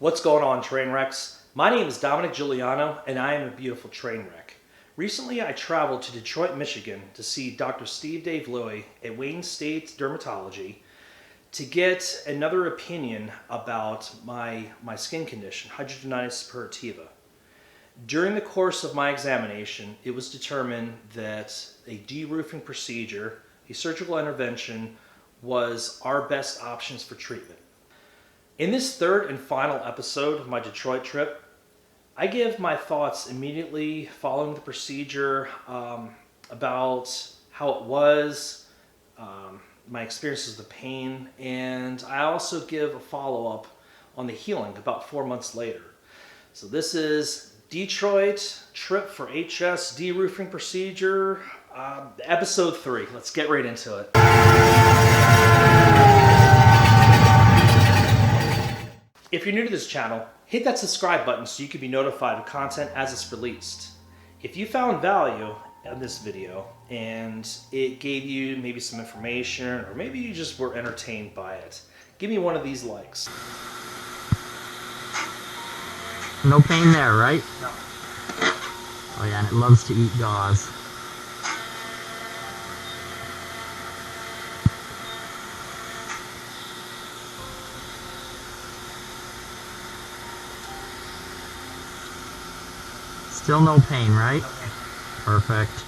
What's going on, Trainwrecks? My name is Dominick Juliano and I am a Beautiful Trainwreck. Recently I traveled to Detroit, Michigan to see Dr. Steve Daveluy at Wayne State Dermatology to get another opinion about my skin condition, Hidradenitis Suppurativa. During the course of my examination, it was determined that a deroofing procedure, a surgical intervention, was our best options for treatment. In this third and final episode of my Detroit trip, I give my thoughts immediately following the procedure about how it was, my experiences with the pain, and I also give a follow-up on the healing about 4 months later. So this is Detroit trip for HS deroofing procedure, episode 3. Let's get right into it. If you're new to this channel, hit that subscribe button so you can be notified of content as it's released. If you found value in this video and it gave you maybe some information, or maybe you just were entertained by it, give me one of these likes. No pain there, right? No. Oh yeah, and it loves to eat gauze. Still no pain, right? Okay. Perfect.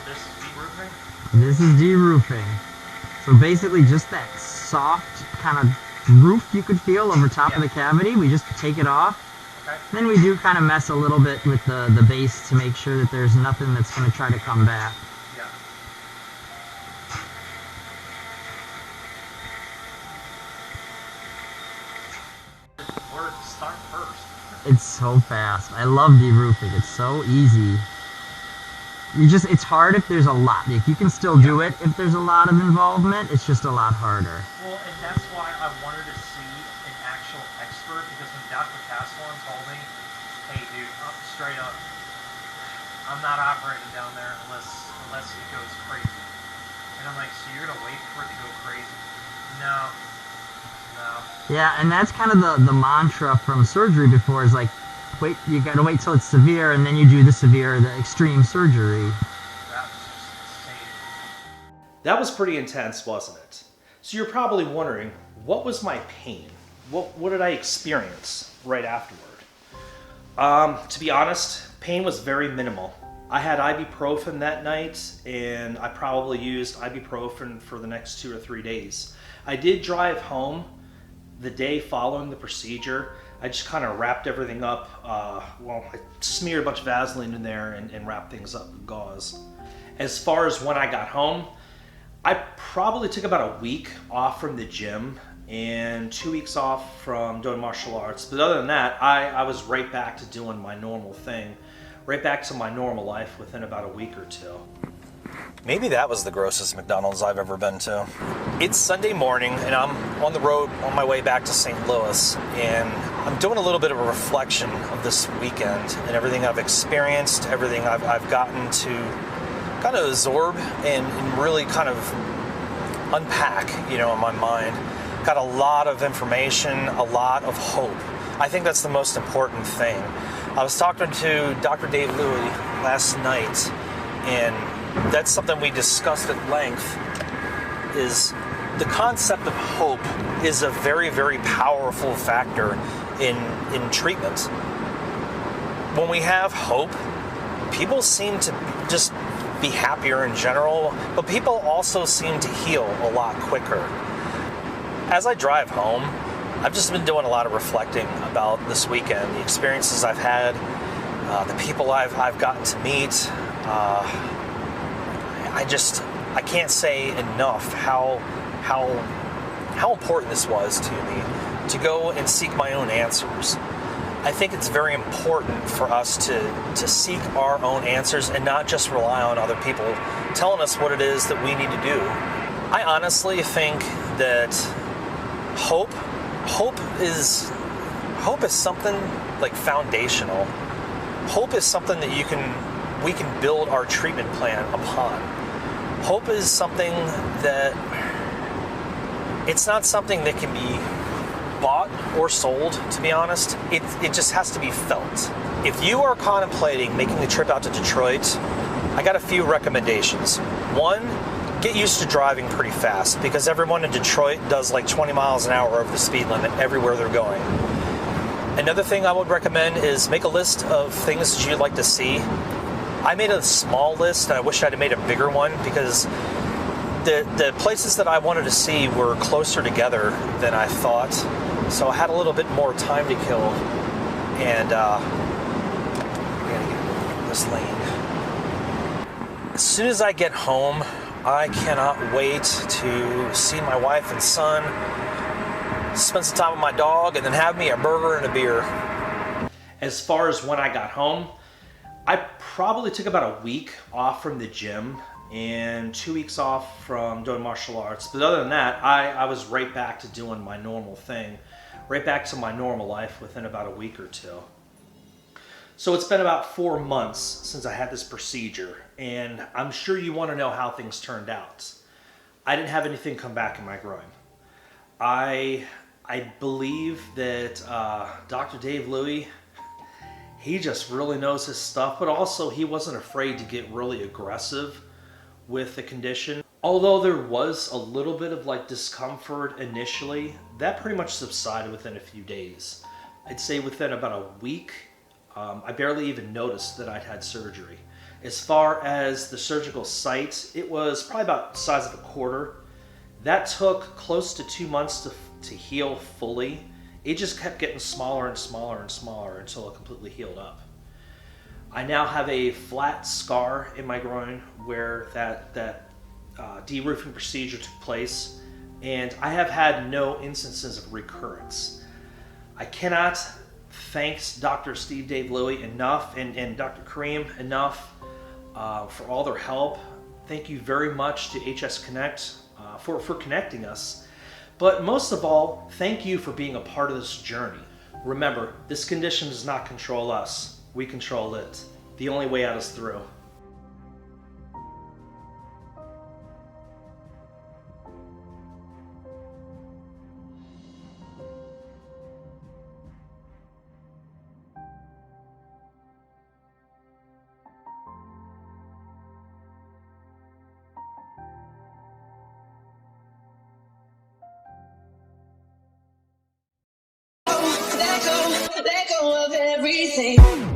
This is deroofing? This is deroofing. So basically just that soft kind of roof you could feel over top of the cavity, we just take it off. Okay. Then we do kind of mess a little bit with the base to make sure that there's nothing that's going to try to come back. Yeah. Where to start first? It's so fast. I love deroofing. It's so easy. It's hard if there's a lot. Like, you can still do it if there's a lot of involvement. It's just a lot harder. Well, and that's why I wanted to see an actual expert, because when Dr. Castellan told me, hey dude, straight up, I'm not operating down there unless it goes crazy. And I'm like, so you're gonna wait for it to go crazy? No. Yeah, and that's kind of the mantra from surgery before, is like, wait, you gotta wait till it's severe, and then you do the extreme surgery. That was just insane. That was pretty intense, wasn't it? So you're probably wondering, what was my pain? What did I experience right afterward? To be honest, pain was very minimal. I had ibuprofen that night, and I probably used ibuprofen for the next 2 or 3 days. I did drive home the day following the procedure. I just kind of wrapped everything up. I smeared a bunch of Vaseline in there and wrapped things up with gauze. As far as when I got home, I probably took about a week off from the gym and 2 weeks off from doing martial arts. But other than that, I was right back to doing my normal thing, right back to my normal life within about a week or two. Maybe that was the grossest McDonald's I've ever been to. It's Sunday morning and I'm on the road on my way back to St. Louis, and I'm doing a little bit of a reflection of this weekend and everything I've experienced, everything I've gotten to kind of absorb and really kind of unpack, in my mind. Got a lot of information, a lot of hope. I think that's the most important thing. I was talking to Dr. Daveluy last night, and that's something we discussed at length, is the concept of hope is a very, very powerful factor in treatment. When we have hope, people seem to just be happier in general, but people also seem to heal a lot quicker. As I drive home, I've just been doing a lot of reflecting about this weekend, the experiences I've had, the people I've gotten to meet. I can't say enough how important this was to me to go and seek my own answers. I think it's very important for us to seek our own answers and not just rely on other people telling us what it is that we need to do. I honestly think that hope is something like foundational. Hope is something that we can build our treatment plan upon. Hope is something that it's not something that can be bought or sold, to be honest. It just has to be felt. If you are contemplating making a trip out to Detroit, I got a few recommendations. One, get used to driving pretty fast, because everyone in Detroit does like 20 miles an hour over the speed limit everywhere they're going. Another thing I would recommend is make a list of things that you'd like to see. I made a small list, and I wish I'd have made a bigger one, because the places that I wanted to see were closer together than I thought. So I had a little bit more time to kill, and I gotta get this lane. As soon as I get home, I cannot wait to see my wife and son, spend some time with my dog, and then have me a burger and a beer. As far as when I got home, I probably took about a week off from the gym and 2 weeks off from doing martial arts. But other than that, I was right back to doing my normal thing, right back to my normal life within about a week or two. So it's been about 4 months since I had this procedure, and I'm sure you want to know how things turned out. I didn't have anything come back in my groin. I believe that Dr. Daveluy, he just really knows his stuff, but also he wasn't afraid to get really aggressive with the condition. Although there was a little bit of like discomfort initially, that pretty much subsided within a few days. I'd say within about a week, I barely even noticed that I'd had surgery. As far as the surgical site, it was probably about the size of a quarter. That took close to 2 months to heal fully. It just kept getting smaller and smaller and smaller until it completely healed up. I now have a flat scar in my groin where that deroofing procedure took place, and I have had no instances of recurrence. I cannot thank Dr. Steve Daveluy enough and Dr. Kareem enough for all their help. Thank you very much to HS Connect for connecting us. But most of all, thank you for being a part of this journey. Remember, this condition does not control us. We control it. The only way out is through. Let go of everything.